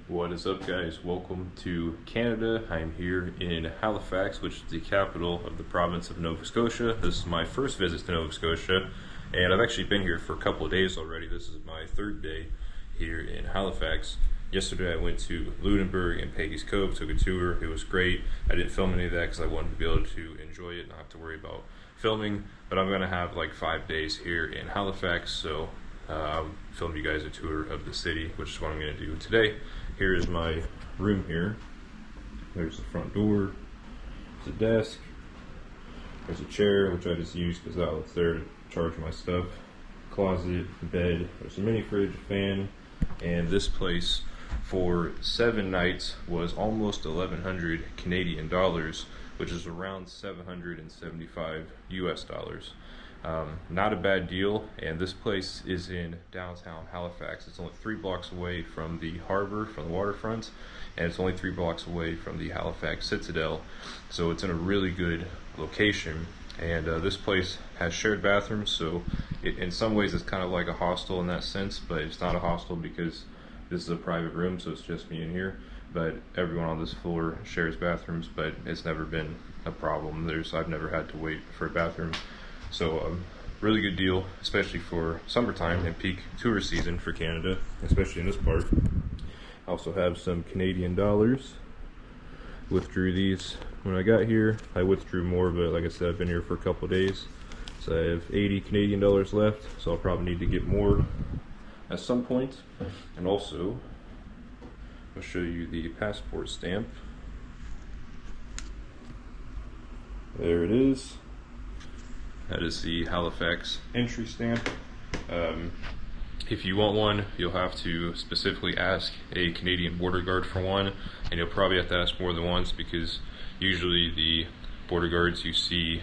What is up, guys? Welcome to Canada. I'm here in Halifax, which is the capital of the province of Nova Scotia. This is my first visit to Nova Scotia, and I've actually been here for a couple of days already. This is my third day here in Halifax. Yesterday I went to Lunenburg and Peggy's Cove, took a tour. It was great. I didn't film any of that because I wanted to be able to enjoy it and not have to worry about filming, but I'm going to have like 5 days here in Halifax, so I'll film you guys a tour of the city, which is what I'm going to do today. Here is my room here. There's the front door, there's a desk, there's a chair, which I just use because that's there to charge my stuff, closet, bed, there's a mini fridge, fan, and this place for 7 nights was almost 1,100 Canadian dollars, which is around 775 US dollars. Not a bad deal, and this place is in downtown Halifax. It's only 3 blocks away from the harbor, from the waterfront, and it's only 3 blocks away from the Halifax Citadel, so it's in a really good location. And this place has shared bathrooms, so in some ways it's kind of like a hostel in that sense, but it's not a hostel because this is a private room, so it's just me in here. But everyone on this floor shares bathrooms, but it's never been a problem. I've never had to wait for a bathroom. So really good deal, especially for summertime and peak tourist season for Canada, especially in this part. I also have some Canadian dollars. Withdrew these when I got here. I withdrew more, but like I said, I've been here for a couple of days. So I have 80 Canadian dollars left, so I'll probably need to get more at some point. And also, I'll show you the passport stamp. There it is. That is the Halifax entry stamp. If you want one, you'll have to specifically ask a Canadian border guard for one, and you'll probably have to ask more than once because usually the border guards you see,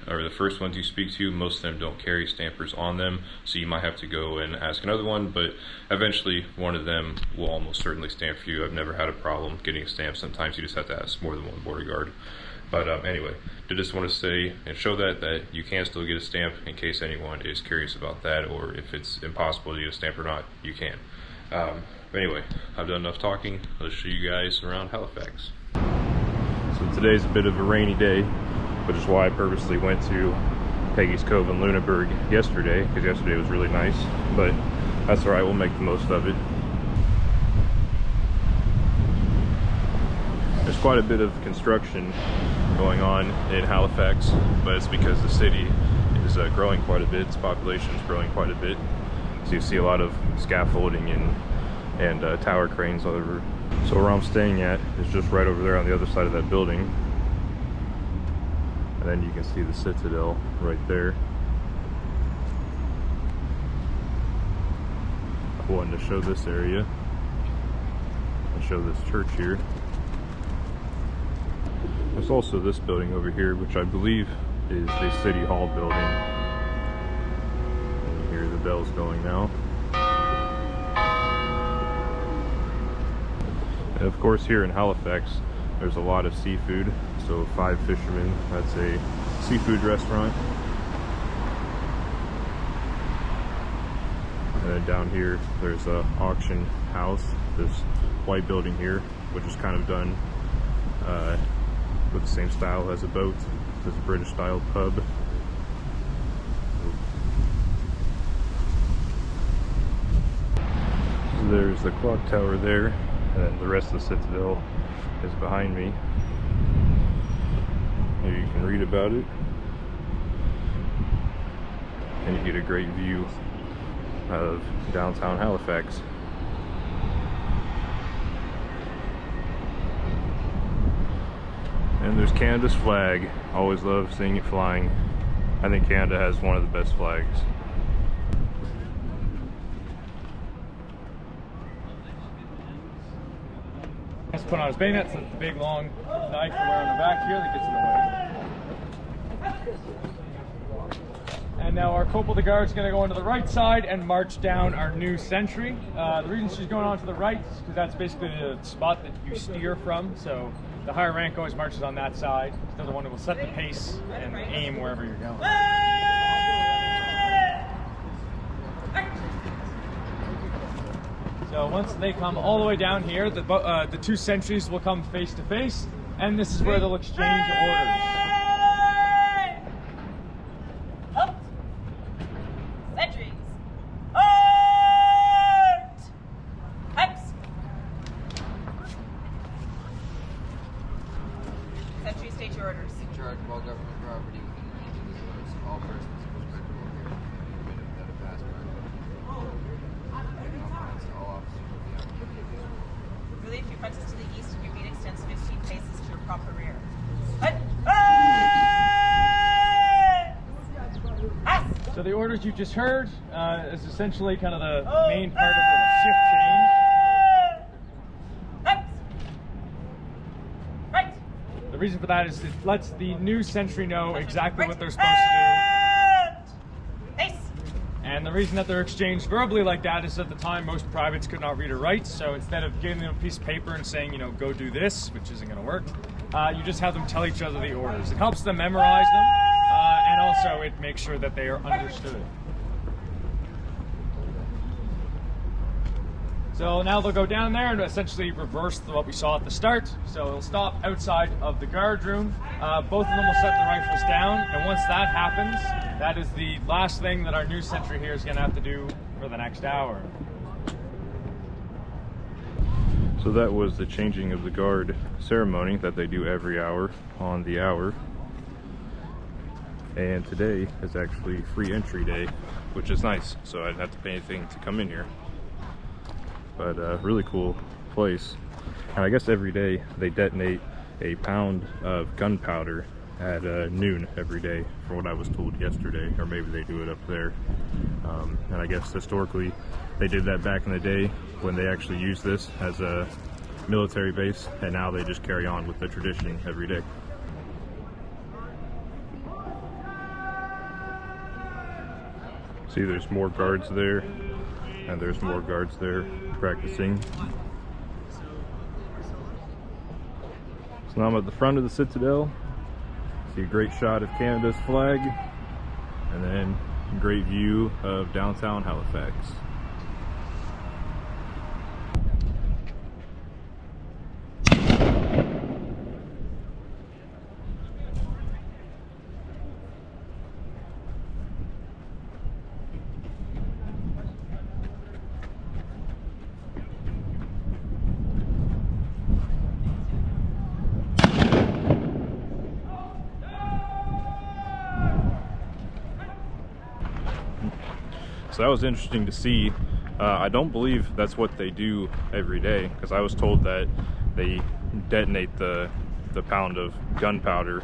or the first ones you speak to, most of them don't carry stampers on them, so you might have to go and ask another one, but eventually one of them will almost certainly stamp for you. I've never had a problem getting a stamp. Sometimes you just have to ask more than one border guard. But anyway, I just want to say and show that you can still get a stamp in case anyone is curious about that, or if it's impossible to get a stamp or not, you can. But anyway, I've done enough talking. Let's show you guys around Halifax. So today's a bit of a rainy day, which is why I purposely went to Peggy's Cove in Lunenburg yesterday, because yesterday was really nice, but that's alright, we'll make the most of it. There's quite a bit of construction going on in Halifax, but it's because the city is growing quite a bit, its population is growing quite a bit. So you see a lot of scaffolding and tower cranes all over. So where I'm staying at is just right over there on the other side of that building. And then you can see the Citadel right there. I wanted to show this area. I'll show this church here. There's also this building over here, which I believe is the City Hall building. And you hear the bells going now. And of course here in Halifax, there's a lot of seafood. So Five Fishermen, that's a seafood restaurant. And then down here, there's an auction house, this white building here, which is kind of done with the same style as a boat. There's a British style pub. So there's the clock tower there, and then the rest of the Citadel is behind me. Here you can read about it, and you get a great view of downtown Halifax. And there's Canada's flag. Always love seeing it flying. I think Canada has one of the best flags. Just put on his bayonet, so it's the big long knife we wear on the back here that gets in the way. And now our Corporal de Garde is going to go onto the right side and march down our new sentry. The reason she's going on to the right is because that's basically the spot that you steer from. So the higher rank always marches on that side. They're the one who will set the pace and aim wherever you're going. So once they come all the way down here, the two sentries will come face to face, and this is where they'll exchange orders. Halt! Sentries! Halt! Pipes! Sentries, state your orders. In charge of all government property within the range of this list, all persons respectable here may be permitted without a passport. All officers will be on duty. Relief your fronts to the east and your beat extends 15 paces to your proper rear. So the orders you just heard is essentially kind of the main part of the shift change. Right. The reason for that is it lets the new sentry know exactly what they're supposed to do. Face. And the reason that they're exchanged verbally like that is at the time most privates could not read or write, so instead of giving them a piece of paper and saying, you know, go do this, which isn't going to work, you just have them tell each other the orders. It helps them memorize them, and also it makes sure that they are understood. So now they'll go down there and essentially reverse what we saw at the start. So they'll stop outside of the guard room. Both of them will set the rifles down, and once that happens, that is the last thing that our new sentry here is going to have to do for the next hour. So that was the changing of the guard ceremony that they do every hour on the hour. And today is actually free entry day, which is nice, so I didn't have to pay anything to come in here. But really cool place. And I guess every day they detonate a pound of gunpowder at noon every day, from what I was told yesterday, or maybe they do it up there. And I guess historically they did that back in the day when they actually used this as a military base, and now they just carry on with the tradition every day. See, there's more guards there, and there's more guards there practicing. So now I'm at the front of the Citadel. See a great shot of Canada's flag, and then a great view of downtown Halifax. So that was interesting to see. I don't believe that's what they do every day, because I was told that they detonate the pound of gunpowder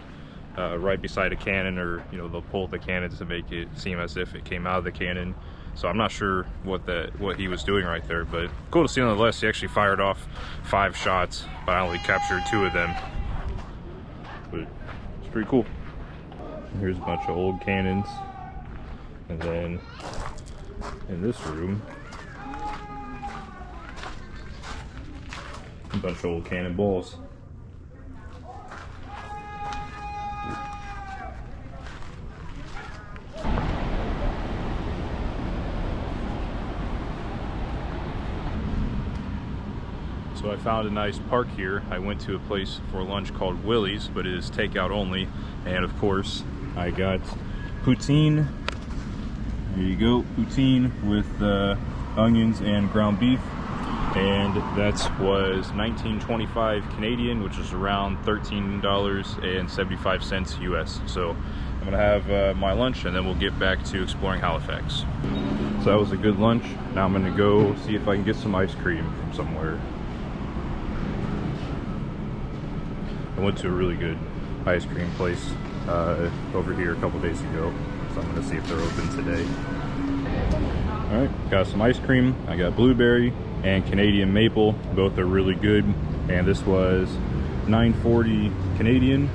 right beside a cannon, or you know, they'll pull the cannon to make it seem as if it came out of the cannon. So I'm not sure what he was doing right there, but cool to see nonetheless. He actually fired off 5 shots, but I only captured 2 of them. But it's pretty cool. Here's a bunch of old cannons, and then in this room, a bunch of old cannonballs. So I found a nice park here. I went to a place for lunch called Willie's, but it is takeout only. And of course, I got poutine. There you go, poutine with onions and ground beef. And that was $19.25 Canadian, which is around $13.75 US. So I'm gonna have my lunch, and then we'll get back to exploring Halifax. So that was a good lunch. Now I'm gonna go see if I can get some ice cream from somewhere. I went to a really good ice cream place over here a couple days ago, so I'm gonna see if they're open today. All right, got some ice cream. I got blueberry and Canadian maple. Both are really good, and this was $9.40 Canadian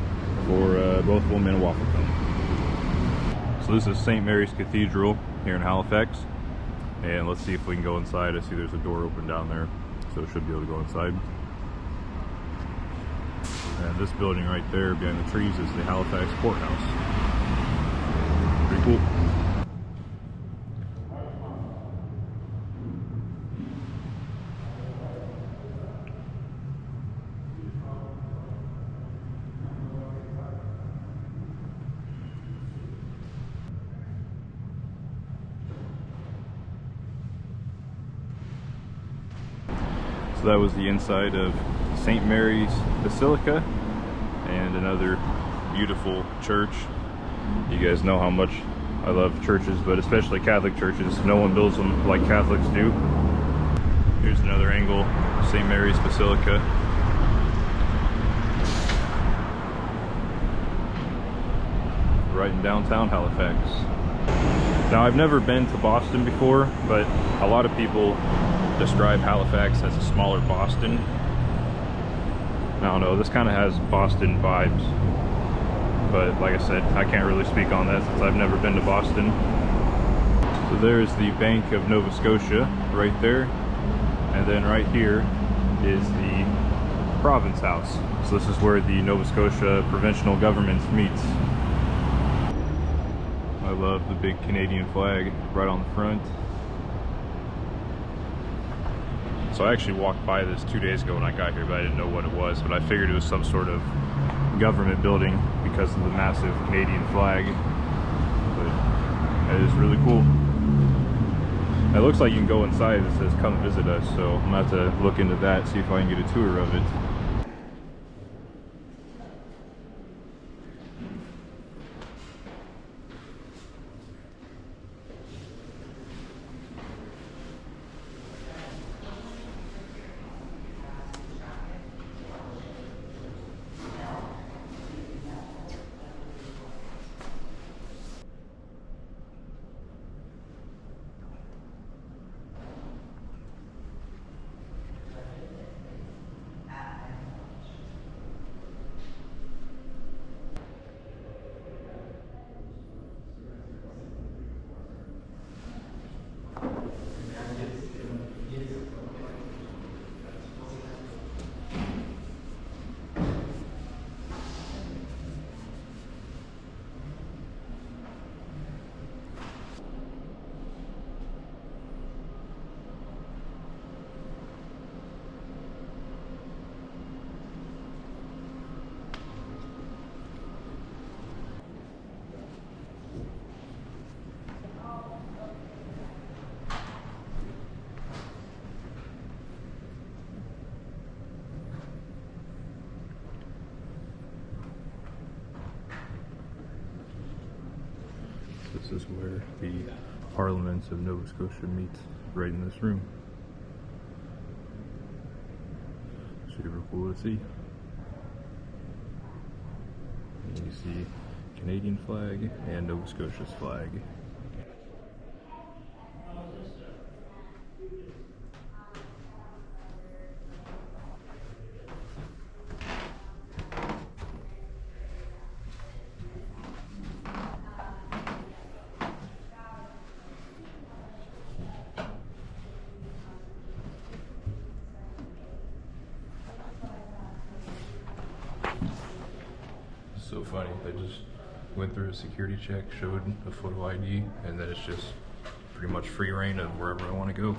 for both of them in a waffle cone. So this is St. Mary's Cathedral here in Halifax, and let's see if we can go inside. I see there's a door open down there, so we should be able to go inside. And this building right there behind the trees is the Halifax Courthouse. Pretty cool. So that was the inside of St. Mary's Basilica, and another beautiful church. You guys know how much I love churches, but especially Catholic churches. No one builds them like Catholics do. Here's another angle, St. Mary's Basilica. Right in downtown Halifax. Now, I've never been to Boston before, but a lot of people describe Halifax as a smaller Boston. I don't know, this kind of has Boston vibes, but like I said, I can't really speak on that since I've never been to Boston. So there's the Bank of Nova Scotia right there, and then right here is the Province House. So this is where the Nova Scotia provincial government meets. I love the big Canadian flag right on the front. So I actually walked by this 2 days ago when I got here, but I didn't know what it was. But I figured it was some sort of government building because of the massive Canadian flag. But it is really cool. It looks like you can go inside. It says come visit us, so I'm gonna have to look into that, see if I can get a tour of it. This is where the Parliament of Nova Scotia meets, right in this room. Super cool to see. And you see Canadian flag and Nova Scotia's flag. So funny, they just went through a security check, showed a photo ID, and then it's just pretty much free reign of wherever I want to go.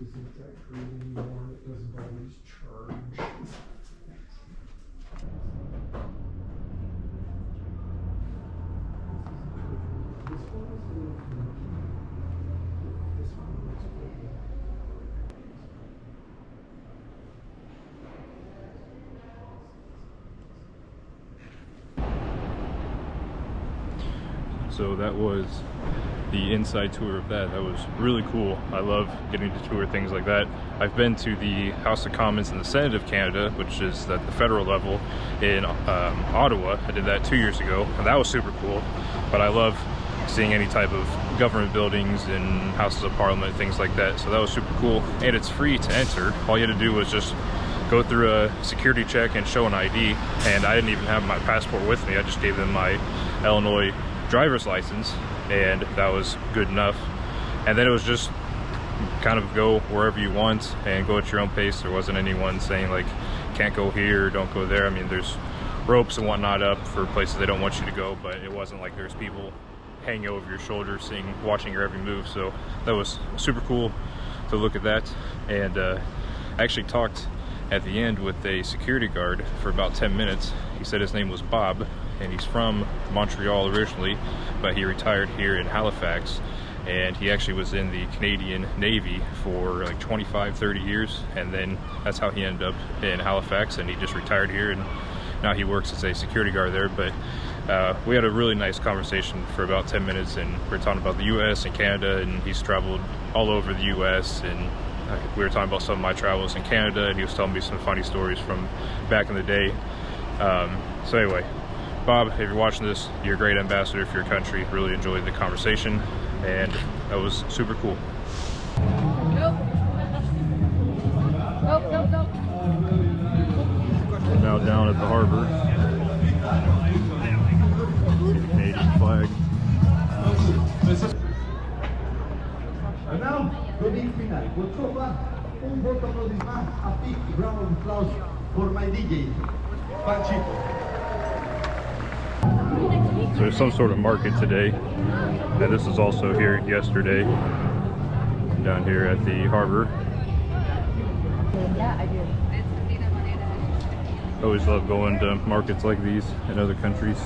Isn't that great anymore? It doesn't always charge. This one is a little funky. This one looks pretty. so that was the inside tour of that. That was really cool. I love getting to tour things like that. I've been to the House of Commons and the Senate of Canada, which is at the federal level in Ottawa. I did that 2 years ago, and that was super cool. But I love seeing any type of government buildings and houses of parliament, things like that. So that was super cool, and it's free to enter. All you had to do was just go through a security check and show an ID, and I didn't even have my passport with me. I just gave them my Illinois driver's license, and that was good enough. And then it was just kind of go wherever you want and go at your own pace. There wasn't anyone saying like can't go here, don't go there. I mean, there's ropes and whatnot up for places they don't want you to go, but it wasn't like there's people hanging over your shoulder watching your every move. So that was super cool to look at that. And I actually talked at the end with a security guard for about 10 minutes. He said his name was Bob, and he's from Montreal originally, but he retired here in Halifax, and he actually was in the Canadian Navy for like 25-30 years, and then that's how he ended up in Halifax, and he just retired here, and now he works as a security guard there. But we had a really nice conversation for about 10 minutes, and we were talking about the US and Canada, and he's traveled all over the US, and we were talking about some of my travels in Canada, and he was telling me some funny stories from back in the day. So anyway, Bob, if you're watching this, you're a great ambassador for your country. Really enjoyed the conversation, and that was super cool. Nope. We're now down at the harbor. See the Canadian flag. And now, the big final. But so far, un voto aplaudisment, a big round of applause for my DJ, Panchito. So there's some sort of market today, and this is also here yesterday, down here at the harbor. Yeah, I do. I always love going to markets like these in other countries.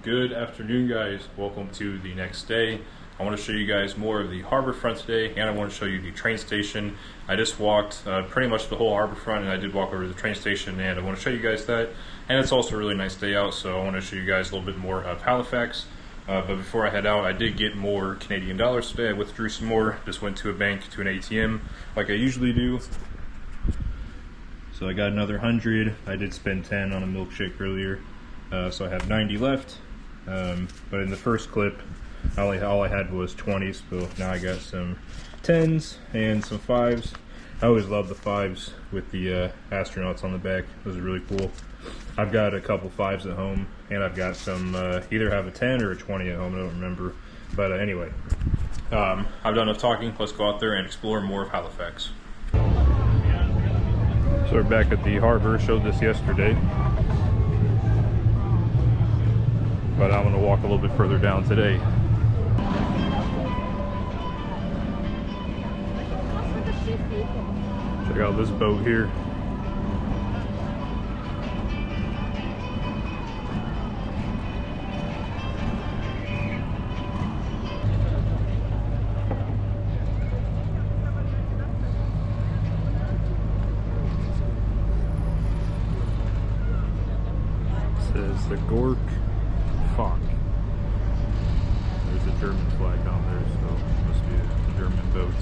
Good afternoon, guys. Welcome to the next day. I want to show you guys more of the harbor front today, and I want to show you the train station. I just walked pretty much the whole harbor front, and I did walk over to the train station, and I want to show you guys that. And it's also a really nice day out, so I want to show you guys a little bit more of Halifax. But before I head out, I did get more Canadian dollars today. I withdrew some more, just went to a bank, to an ATM, like I usually do. So I got another 100. I did spend 10 on a milkshake earlier, so I have 90 left. But in the first clip, all I had was 20s, so now I got some 10s and some 5s. I always love the 5s with the astronauts on the back. Those are really cool. I've got a couple 5s at home, and I've got some, either have a 10 or a 20 at home, I don't remember. But anyway, I've done enough talking. Let's go out there and explore more of Halifax. So we're back at the harbor. Showed this yesterday, but I'm going to walk a little bit further down today. Check out this boat here. It says the Gork Fock. There's a German flag on there, so it must be a German boat.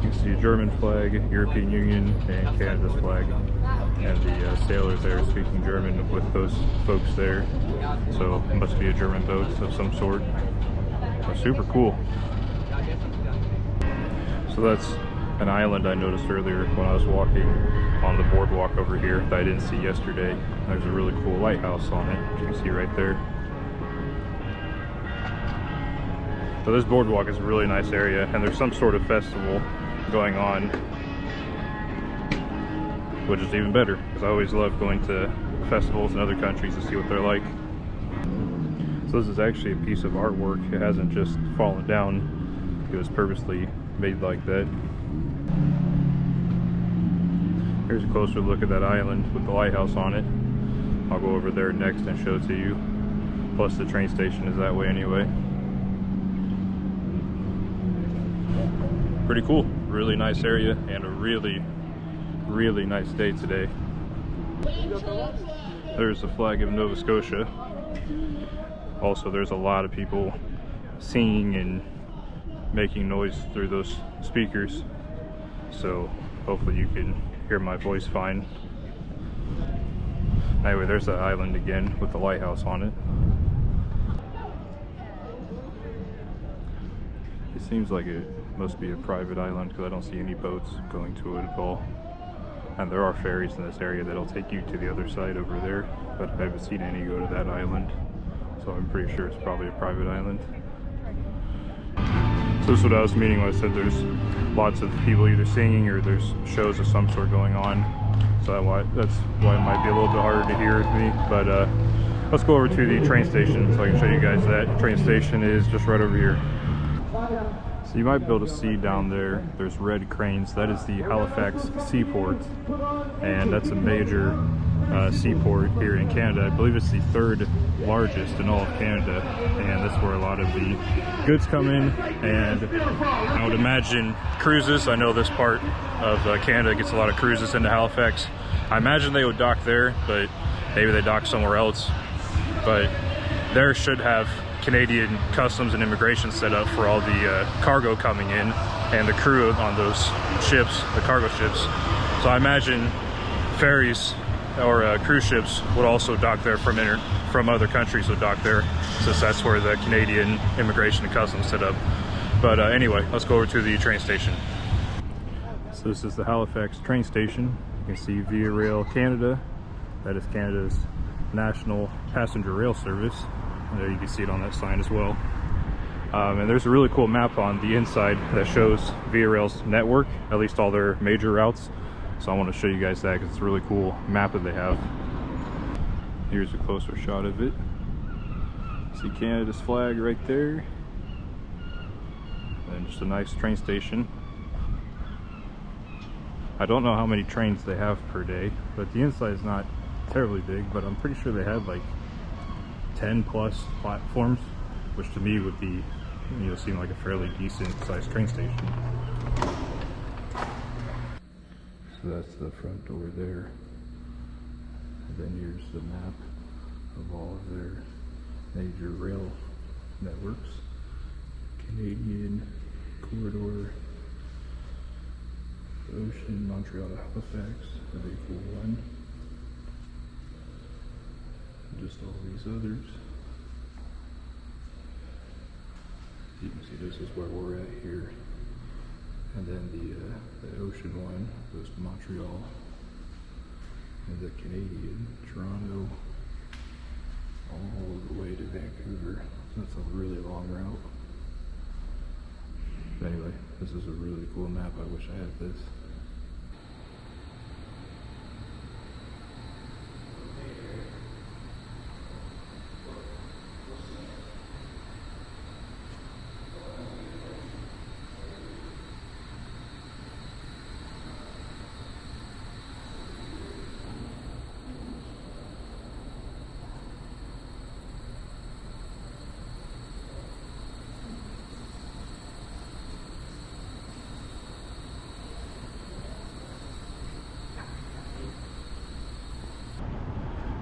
You can see a German flag, European Union, and Canada's flag. And the sailors there speaking German with those folks there. So it must be a German boat of some sort. Super cool. So that's an island I noticed earlier when I was walking on the boardwalk over here that I didn't see yesterday. There's a really cool lighthouse on it, which you can see right there. So this boardwalk is a really nice area, and there's some sort of festival going on, which is even better, because I always love going to festivals in other countries to see what they're like. So this is actually a piece of artwork. It hasn't just fallen down. It was purposely made like that. Here's a closer look at that island with the lighthouse on it. I'll go over there next and show it to you. Plus the train station is that way anyway. Pretty cool. Really nice area and a really nice day today. There's the flag of Nova Scotia. Also, there's a lot of people singing and making noise through those speakers. So hopefully you can hear my voice fine. Anyway, there's that island again with the lighthouse on it. It seems like it must be a private island because I don't see any boats going to it at all. And there are ferries in this area that'll take you to the other side over there, but I haven't seen any go to that island. So I'm pretty sure it's probably a private island. So this is what I was meaning when I said there's lots of people either singing or there's shows of some sort going on. So that's why it might be a little bit harder to hear me. But let's go over to the train station so I can show you guys that. The train station is just right over here. So you might be able to see down there, there's red cranes. That is the Halifax seaport, and that's a major seaport here in Canada. I believe it's the third largest in all of Canada, and that's where a lot of the goods come in. And I would imagine cruises, I know this part of Canada gets a lot of cruises into Halifax. I imagine they would dock there, but maybe they dock somewhere else. But there should have Canadian customs and immigration set up for all the cargo coming in and the crew on those ships, the cargo ships. So I imagine ferries or cruise ships would also dock there from other countries would dock there, since that's where the Canadian immigration and customs set up. But anyway, let's go over to the train station. So this is the Halifax train station. You can see Via Rail Canada. That is Canada's national passenger rail service. And there you can see it on that sign as well. And there's a really cool map on the inside that shows Via Rail's network, at least all their major routes. So I want to show you guys that because it's a really cool map that they have. Here's a closer shot of it. See Canada's flag right there. And just a nice train station. I don't know how many trains they have per day, but the inside is not terribly big, but I'm pretty sure they had like 10 plus platforms, which to me would be, seem like a fairly decent sized train station. So that's the front door there. And then here's the map of all of their major rail networks. Canadian corridor, Ocean, Montreal to Halifax, a very cool one. Just all these others. You can see this is where we're at here. And then the ocean one goes to Montreal. And the Canadian, Toronto, all the way to Vancouver. So that's a really long route. But anyway, this is a really cool map. I wish I had this.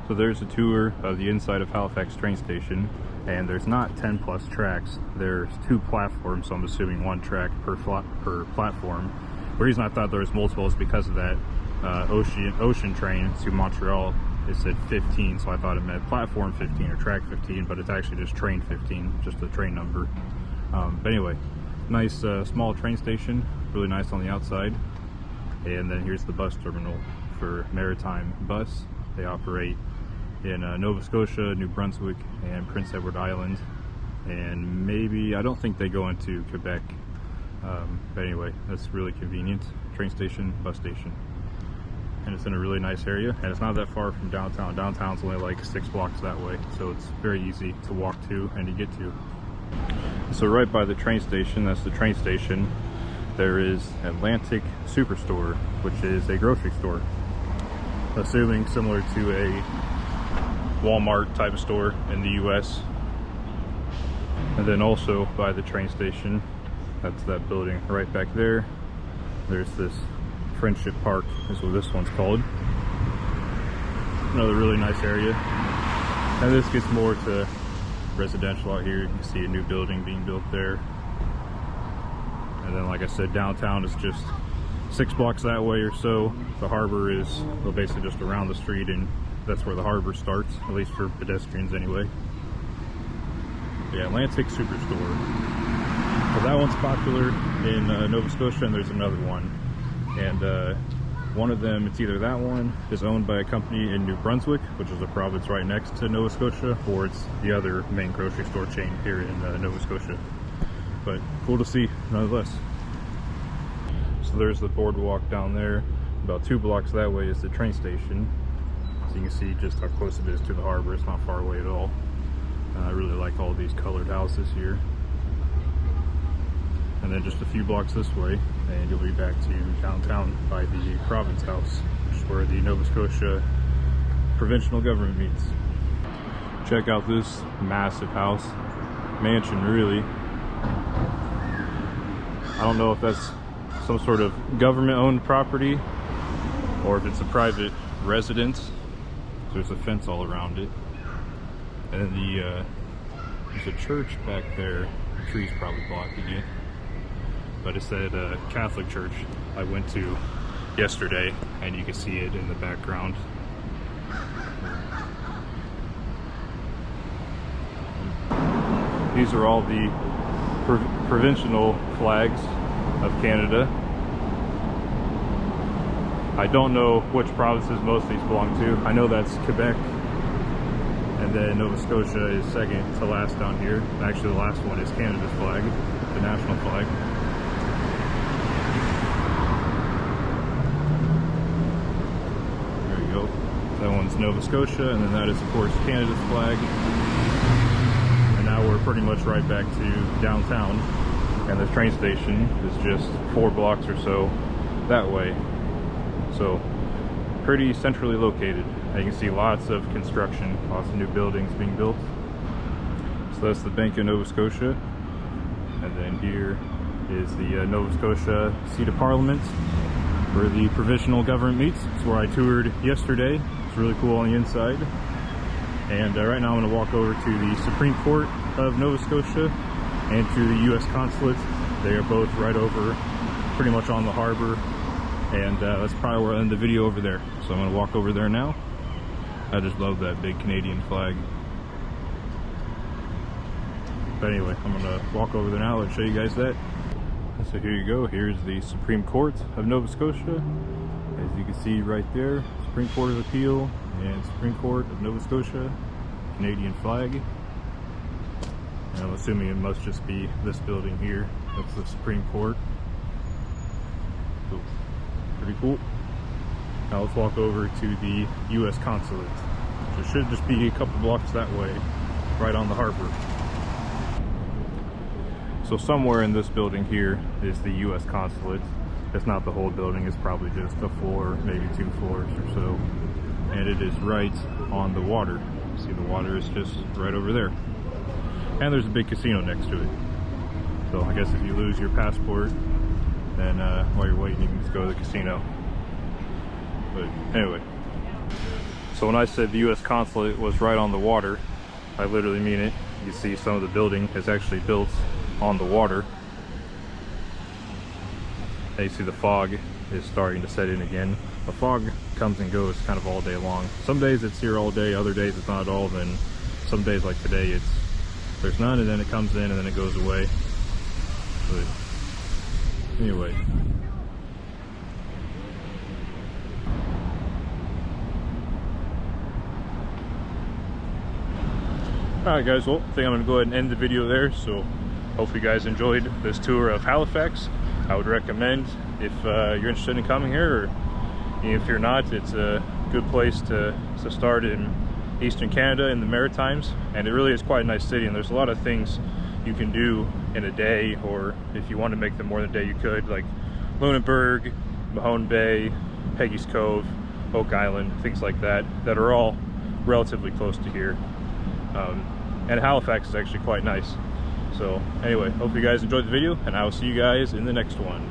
So there's a tour of the inside of Halifax train station, and there's not 10 plus tracks. There's 2 platforms, so I'm assuming 1 track per platform. The reason I thought there was multiple is because of that ocean train to Montreal. It said 15, so I thought it meant platform 15 or track 15, but it's actually just train 15, just the train number. But anyway, nice small train station, really nice on the outside. And then here's the bus terminal for Maritime Bus. They operate in Nova Scotia, New Brunswick, and Prince Edward Island, and maybe, I don't think they go into Quebec, but anyway, that's really convenient. Train station, bus station. and it's in a really nice area, and it's not that far from downtown. Downtown's only like 6 blocks that way, so it's very easy to walk to and to get to. So right by the train station, that's the train station, there is Atlantic Superstore, which is a grocery store. Assuming similar to a Walmart type of store in the US. And then also by the train station, that's that building right back there. There's this Friendship Park, is what this one's called. Another really nice area. And this gets more to residential out here. You can see a new building being built there. And then, like I said, downtown is just 6 blocks that way or so. The harbor is, well, basically just around the street, and that's where the harbor starts, at least for pedestrians anyway. The Atlantic Superstore. So that one's popular in Nova Scotia, and there's another one. And one of them, it's either that one is owned by a company in New Brunswick, which is a province right next to Nova Scotia, or it's the other main grocery store chain here in Nova Scotia. But cool to see nonetheless. So there's the boardwalk down there. About 2 blocks that way is the train station. So you can see just how close it is to the harbor. It's not far away at all. I really like all these colored houses here. And then just a few blocks this way, and you'll be back to downtown by the Province House, which is where the Nova Scotia provincial government meets. Check out this massive house, mansion really. I don't know if that's some sort of government-owned property or if it's a private residence. There's a fence all around it. And then there's a church back there. The tree's probably blocking it. But it's that Catholic church I went to yesterday, and you can see it in the background. These are all the provincial flags of Canada. I don't know which provinces most of these belong to. I know that's Quebec, and then Nova Scotia is second to last down here. Actually, the last one is Canada's flag, the national flag. There you go. That one's Nova Scotia, and then that is, of course, Canada's flag. And now we're pretty much right back to downtown, and the train station is just 4 blocks or so that way. So pretty centrally located. You can see lots of construction, lots of new buildings being built. So that's the Bank of Nova Scotia, and then here is the Nova Scotia seat of Parliament where the provincial government meets. It's where I toured yesterday. It's really cool on the inside. And right now I'm going to walk over to the Supreme Court of Nova Scotia and to the US Consulate. They are both right over, pretty much on the harbor. And that's probably where I'll end the video over there. So I'm going to walk over there now. I just love that big Canadian flag. But anyway, I'm going to walk over there now and show you guys that. So here you go. Here's the Supreme Court of Nova Scotia. As you can see right there, Supreme Court of Appeal and Supreme Court of Nova Scotia. Canadian flag. And I'm assuming it must just be this building here. That's the Supreme Court. So, pretty cool. Now let's walk over to the US Consulate, which should just be a couple blocks that way, right on the harbor. So somewhere in this building here is the US Consulate. It's not the whole building, it's probably just a floor, maybe 2 floors or so. And it is right on the water. See, the water is just right over there. And there's a big casino next to it. So I guess if you lose your passport, then while you're waiting, you can just go to the casino. But anyway, so when I said the US Consulate was right on the water, I literally mean it. You see some of the building is actually built on the water. And you see the fog is starting to set in again. The fog comes and goes kind of all day long. Some days it's here all day, other days it's not at all. Then some days like today, there's none, and then it comes in and then it goes away. But anyway. Alright guys, well, I think I'm going to go ahead and end the video there. So hopefully you guys enjoyed this tour of Halifax. I would recommend, if you're interested in coming here, or If you're not, it's a good place to start in Eastern Canada in the Maritimes, and it really is quite a nice city, and there's a lot of things you can do in a day, or if you want to make them more than a day, you could, like Lunenburg, Mahone Bay, Peggy's Cove, Oak Island, things like that, that are all relatively close to here. And Halifax is actually quite nice. So anyway, hope you guys enjoyed the video, and I will see you guys in the next one.